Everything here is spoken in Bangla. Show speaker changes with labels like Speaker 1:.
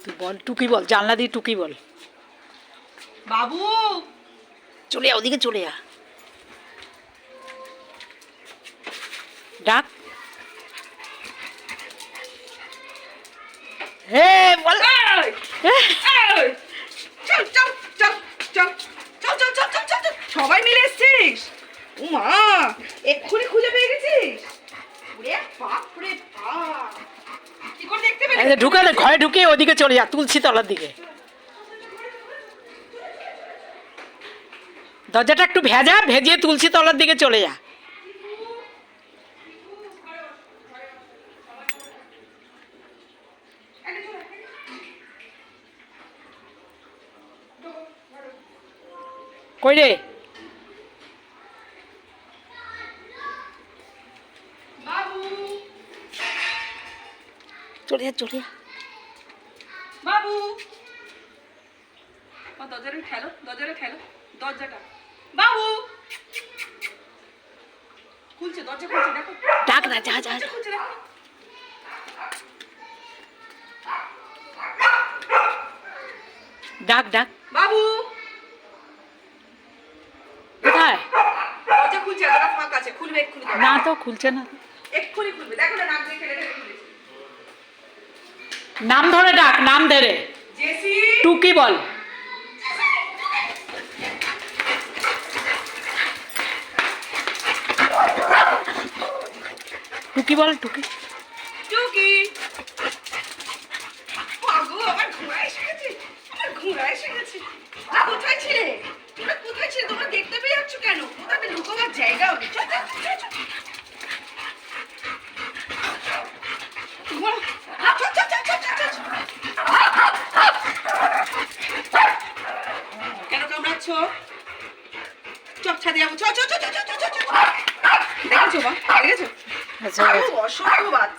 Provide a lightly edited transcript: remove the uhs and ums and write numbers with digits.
Speaker 1: তুই বল, টুকি বল, জানলা দিয়ে টুকি বল।
Speaker 2: বাবু
Speaker 1: চলে যা, ওদিকে চলে যা, ডাক। হে বল।
Speaker 2: চল চল চল চল চল চল চল চল চল চল সবাই মিলে এসছিস? উমা এক্ষুনি খুঁজে পেয়ে গেছিস? ওরে বাপ রে বাপ, কি করে দেখতে পেলি?
Speaker 1: ঢুকালে ঘরে ঢুকে ওদিকে চলে যা, তুলসী তলার দিকে। দরজাটা একটু ভেজিয়ে তুলসী তলার দিকে চলে যা। কই রে?
Speaker 2: বাবু
Speaker 1: চলে যা, চলে যা।
Speaker 2: বাবু দরজাটা ঠেলো, দরজাটা ঠেলো, দরজাটা। বাবু খুলছে, দরজা খুলছে, দেখো।
Speaker 1: ডাক না, যা যা যা।
Speaker 2: খুলছে, দেখো।
Speaker 1: ডাক ডাক।
Speaker 2: বাবু
Speaker 1: কোথায়?
Speaker 2: দরজা খুলছে, দরজা ফাঁকা আছে, খুলবে এক্ষুনি।
Speaker 1: না তো, খুলছে না।
Speaker 2: এক্ষুনি খুলবে, দেখো না, নাক দিয়ে ঠেলে ঠেলে খুলেছে।
Speaker 1: নাম ধরে ডাক, নাম ধরে।
Speaker 2: জেসি
Speaker 1: টুকি বল। টুকি বল, টুকি।
Speaker 2: টুকি। বাবু আমার ঘোড়া এসে গেছে, আমার ঘোড়া এসে গেছে। কোথায় ছিলে? তোমরা কোথায় ছিলে? তোমরা দেখতে পেয়ে যাচ্ছ কেন? কোথায় লুকোবার জায়গাও নেই। চল চল চল চল। ঘোড়া, চল চল চল চল চল চল। কেন কামড়াচ্ছ? চল ছাদে যাবো, চল চল চল চল চল চল চল। দেখেছো মা, দেখেছো?
Speaker 1: আচ্ছা,
Speaker 2: অসভ্য বাচ্চা।